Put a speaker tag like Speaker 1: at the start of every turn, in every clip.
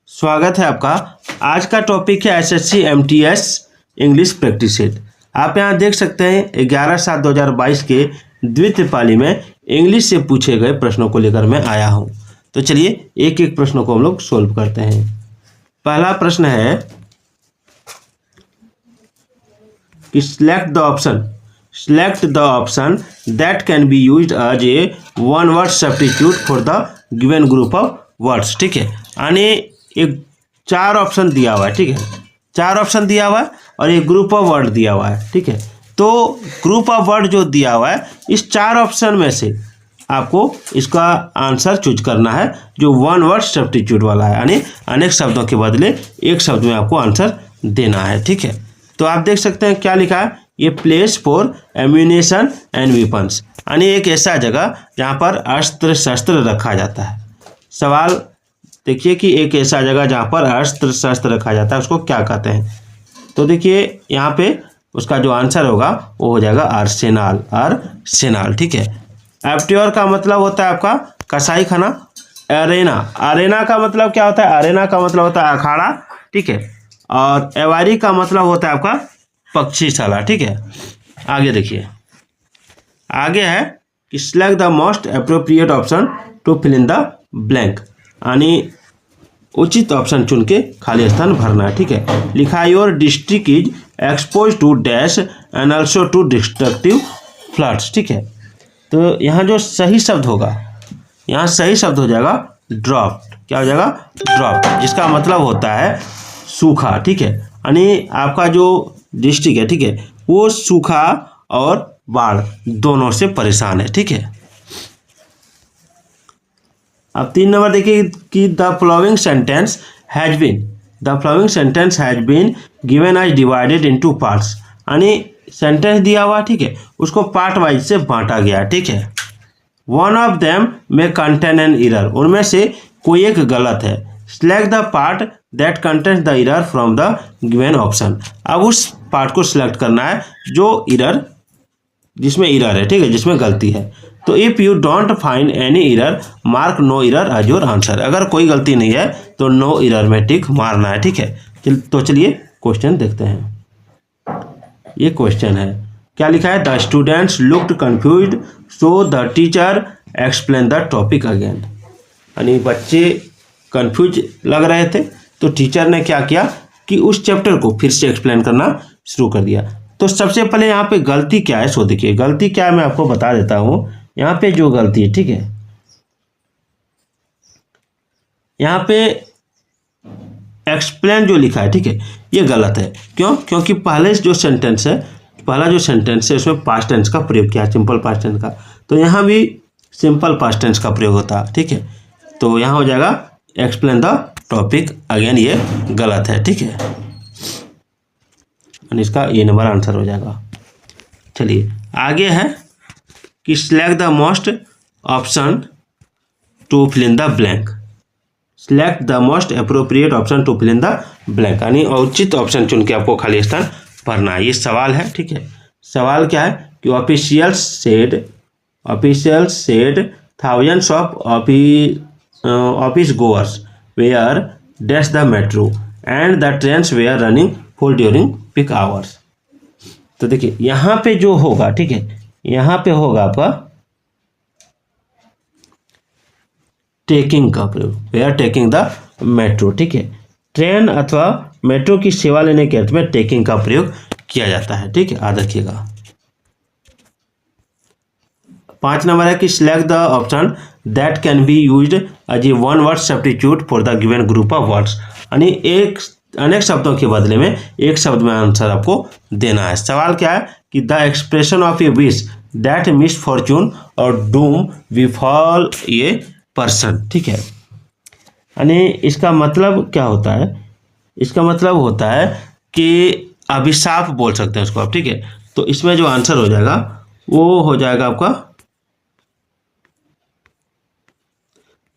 Speaker 1: स्वागत है आपका। आज का टॉपिक है SSC MTS English practice set. आप यहाँ देख सकते हैं 11/7/2022 के द्वितीय पाली में इंग्लिश से पूछे गए प्रश्नों को लेकर मैं आया हूँ। तो चलिए एक एक प्रश्नों को हम लोग सोल्व करते हैं। पहला प्रश्न है कि select the option that can be used as a one word substitute for the given group of words. ठीक है, यानी एक 4 ऑप्शन दिया हुआ है। ठीक है, 4 ऑप्शन दिया हुआ है और एक ग्रुप ऑफ वर्ड दिया हुआ है। ठीक है, तो ग्रुप ऑफ वर्ड जो दिया हुआ है इस 4 ऑप्शन में से आपको इसका आंसर चूज करना है जो वन वर्ड सब्स्टिट्यूट वाला है, यानी अनेक शब्दों के बदले एक शब्द में आपको आंसर देना है। ठीक है, तो आप देख सकते हैं क्या लिखा है, ये place for ammunition and weapons, यानी एक ऐसा जगह जहाँ पर अस्त्र शस्त्र रखा जाता है। सवाल देखिए कि एक ऐसा जगह जहाँ पर अस्त्र शस्त्र रखा जाता है उसको क्या कहते हैं। तो देखिए यहाँ पे उसका जो आंसर होगा वो हो जाएगा आर्सेनाल। ठीक है, एप्ट्योर का मतलब होता है आपका कसाई खाना। अरेना का मतलब क्या होता है, अरेना का मतलब होता है अखाड़ा। ठीक है, और एवारी का मतलब होता है आपका पक्षीशाला। ठीक है, आगे देखिए, आगे है कि select the most appropriate option to fill in the blank, यानी उचित ऑप्शन चुन के खाली स्थान भरना है। ठीक है, लिखा your district is expose to dash and also to destructive floods. ठीक है, तो यहाँ जो सही शब्द होगा, यहाँ सही शब्द हो जाएगा ड्रॉप्ड। क्या हो जाएगा, ड्रॉप्ड, जिसका मतलब होता है सूखा। ठीक है, यानी आपका जो डिस्ट्रिक्ट है, ठीक है, वो सूखा और बाढ़ दोनों से परेशान है। ठीक है, अब 3 नंबर देखिए कि the following sentence has been given as divided into parts, यानी सेंटेंस दिया हुआ। ठीक है, उसको पार्ट वाइज से बांटा गया। ठीक है, वन ऑफ देम में कंटेन एन एरर, उनमें से कोई एक गलत है। Select the part that contains the error from the given option, अब उस पार्ट को सिलेक्ट करना है जो एरर, जिसमें एरर है। ठीक है, जिसमें गलती है। तो if you don't find any error mark no error as your answer, अगर कोई गलती नहीं है तो नो एरर में टिक मारना है। ठीक है, तो चलिए क्वेश्चन देखते हैं। ये क्वेश्चन है, क्या लिखा है, the students looked confused so the teacher explain the topic again, यानी बच्चे कंफ्यूज लग रहे थे तो टीचर ने क्या किया कि उस चैप्टर को फिर से एक्सप्लेन करना शुरू कर दिया। तो सबसे पहले यहाँ पे गलती क्या है, सो देखिए गलती क्या है मैं आपको बता देता हूँ। यहाँ पे जो गलती है, ठीक है, यहाँ पे एक्सप्लेन जो लिखा है, ठीक है, ये गलत है। क्यों? क्योंकि पहला जो सेंटेंस है उसमें पास्ट टेंस का प्रयोग किया है, सिंपल पास्ट टेंस का, तो यहाँ भी सिंपल पास्ट टेंस का प्रयोग होता है। ठीक है, तो यहाँ हो जाएगा एक्सप्लेन द टॉपिक अगेन, ये गलत है। ठीक है, और इसका ए नंबर आंसर हो जाएगा। चलिए आगे है कि select the most option to fill in the blank, select the most appropriate option to fill in the blank, यानी उचित ऑप्शन चुन के आपको खाली स्थान भरना है। ये सवाल है। ठीक है, सवाल क्या है कि officials said thousands of office goers were dash the metro and the trains were running full during peak hours. तो देखिए यहाँ पे जो होगा, ठीक है, यहाँ पे होगा आपका टेकिंग का प्रयोग, वेयर टेकिंग द मेट्रो। ठीक है, ट्रेन अथवा मेट्रो की सेवा लेने के अर्थ में टेकिंग का प्रयोग किया जाता है। ठीक है, याद रखिएगा। 5 नंबर है कि select the option that can be used as a one word substitute for the given group of words, यानी अनेक शब्दों के बदले में एक शब्द में आंसर आपको देना है। सवाल क्या है कि the expression of A wish that miss Fortune और डूम बिफॉल ए पर्सन। ठीक है, यानी इसका मतलब क्या होता है, इसका मतलब होता है कि अभिशाप बोल सकते हैं उसको आप। ठीक है, तो इसमें जो आंसर हो जाएगा वो हो जाएगा आपका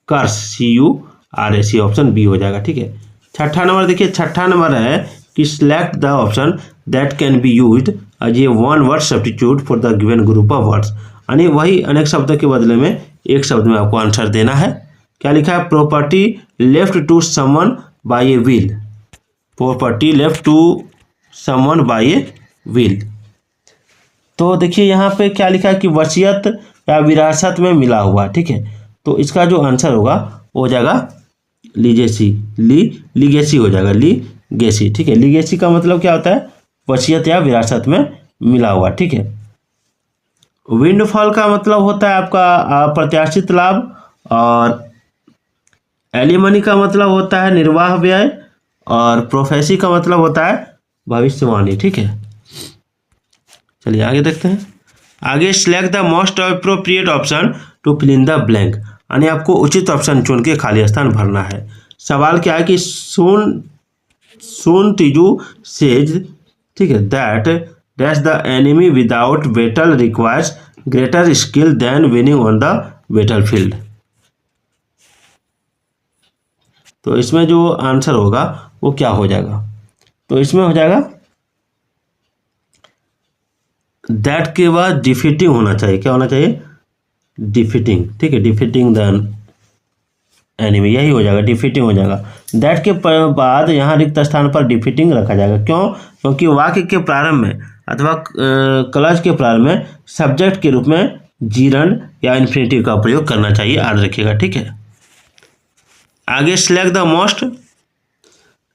Speaker 1: कर्स, CURSE, ऑप्शन बी हो जाएगा। ठीक है, 6ठा नंबर देखिए, 6ठा नंबर है कि select the option that can be used as a one word substitute for the given group of words, यानी वही अनेक शब्द के बदले में एक शब्द में आपको आंसर देना है। क्या लिखा है, property left to someone by a will, property left to someone by a will. तो देखिए यहाँ पे क्या लिखा है कि वसीयत या विरासत में मिला हुआ, ठीक है। तो इसका जो आंसर होगा वो हो जाएगा लीगेसी, लीगेसी हो जाएगा, लीगेसी, ठीक है। लीगेसी का मतलब क्या होता है? वसीयत या विरासत में मिला हुआ, ठीक है। विंडफॉल का मतलब होता है आपका प्रत्याशित लाभ, और एलिमनी का मतलब होता है निर्वाह व्यय, और प्रोफेसी का मतलब होता है भविष्यवाणी, ठीक है। चलिए आगे देखते हैं। आगे select the most appropriate option to fill in the blank, यानी आपको उचित ऑप्शन चुन के खाली स्थान भरना है। सवाल क्या है कि सुन टीजू सेज, ठीक है, that dash the enemy without battle requires greater skill then winning on the battle field. तो इसमें जो आंसर होगा वो क्या हो जाएगा? तो इसमें हो जाएगा दैट के बाद डिफीटिंग होना चाहिए। क्या होना चाहिए? डिफीटिंग, ठीक है, डिफीटिंग द एनिमी, यही हो जाएगा, डिफीटिंग हो जाएगा। दैट के बाद यहाँ रिक्त स्थान पर डिफीटिंग रखा जाएगा। क्यों? क्योंकि वाक्य के प्रारंभ में अथवा क्लज के प्रारंभ में सब्जेक्ट के रूप में जीरंड या इन्फिनेटिव का प्रयोग करना चाहिए, याद रखिएगा, ठीक है। आगे select the most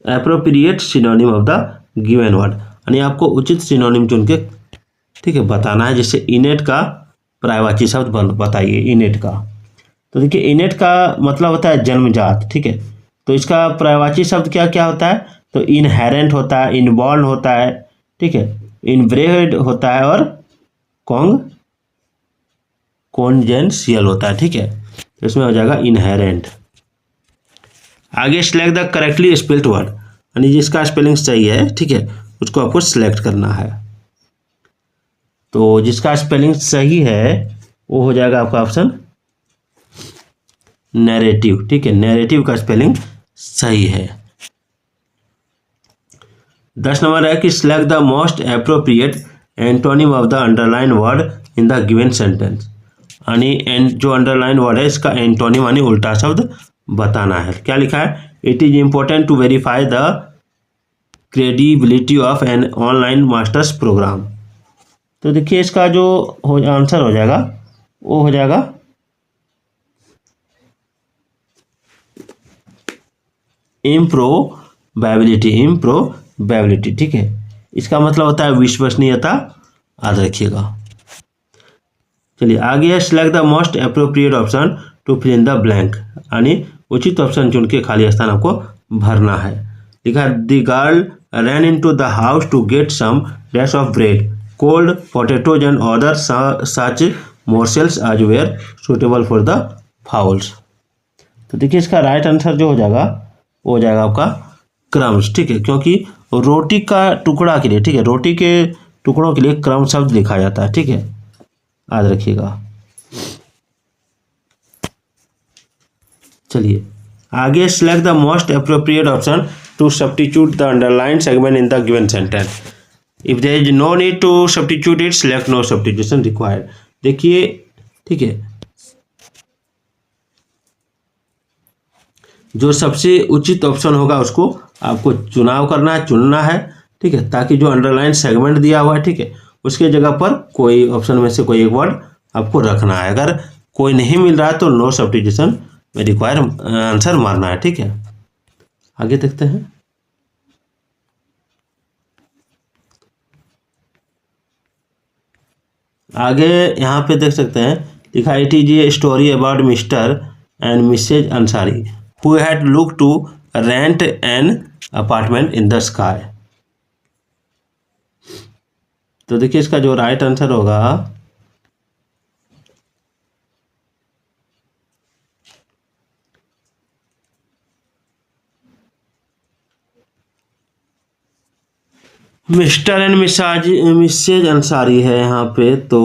Speaker 1: appropriate synonym of the given word, यानी आपको उचित सिनोनिम चुन के, ठीक है, बताना है। जैसे इनेट का पर्यायवाची शब्द बताइए, इनेट का। तो देखिए इनेट का मतलब होता है जन्मजात, ठीक है। तो इसका पर्यायवाची शब्द क्या क्या होता है? तो इनहेरेंट होता है, इनबॉर्न होता है, ठीक है, इनब्रेड होता है, और कॉन्जेंशियल होता है, ठीक है। तो इसमें हो जाएगा इनहेरेंट। आगे select the correctly spelled word, यानी जिसका स्पेलिंग सही है, ठीक है, उसको आपको सिलेक्ट करना है। तो जिसका स्पेलिंग सही है वो हो जाएगा आपका ऑप्शन नैरेटिव, ठीक है, नैरेटिव का स्पेलिंग सही है। 10 नंबर है कि select the most appropriate antonym of the underline word in the given sentence, यानी जो अंडरलाइन वर्ड है इसका एंटोनिम यानी उल्टा शब्द बताना है। क्या लिखा है? It is important to verify the credibility of an online masters program. तो देखिए इसका जो आंसर हो जाएगा वो हो जाएगा इम्प्रोबेबिलिटी, ठीक है। इसका मतलब होता है विश्वसनीयता, याद रखिएगा। चलिए आगे है select the most appropriate option to fill in the blank, यानी उचित ऑप्शन चुन के खाली स्थान आपको भरना है। लिखा है the girl ran into the house to get some dash of bread, cold potatoes and other such morsels as were suitable for the fowls. तो देखिए इसका राइट आंसर जो हो जाएगा वो हो जाएगा आपका क्रम्स, ठीक है, क्योंकि रोटी का टुकड़ा के लिए, ठीक है, रोटी के टुकड़ों के लिए क्रम शब्द लिखा जाता है, ठीक है, याद रखिएगा। चलिए आगे select the most appropriate option to substitute the underline segment in the given sentence. If there is no need to substitute it, select no substitution required. देखिए, ठीक है, जो सबसे उचित ऑप्शन होगा उसको आपको चुनना है, ठीक है, ताकि जो अंडरलाइन सेगमेंट दिया हुआ है, ठीक है, उसके जगह पर कोई ऑप्शन में से कोई एक वर्ड आपको रखना है। अगर कोई नहीं मिल रहा है तो नो सब्स्टिट्यूशन में रिक्वायर आंसर मारना है, ठीक है। आगे देखते हैं। आगे यहाँ पे देख सकते हैं लिखा it is a story about Mr and Mrs Ansari who had look to rent an apartment in the sky. तो देखिए इसका जो राइट आंसर होगा मिस्टर एंड मिसेज अंसारी है यहाँ पे। तो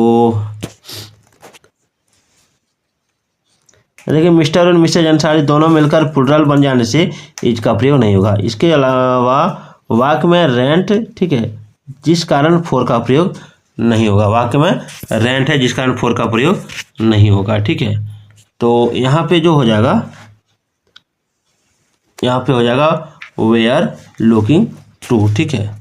Speaker 1: देखिए मिस्टर और मिसेज अंसारी दोनों मिलकर प्लुरल बन जाने से इज का प्रयोग नहीं होगा। इसके अलावा वाक्य में रेंट, ठीक है, जिस कारण फोर का प्रयोग नहीं होगा। वाक्य में रेंट है जिस कारण फोर का प्रयोग नहीं होगा, ठीक है। तो यहाँ पे जो हो जाएगा, यहाँ पे हो जाएगा वे आर लुकिंग टू, ठीक है।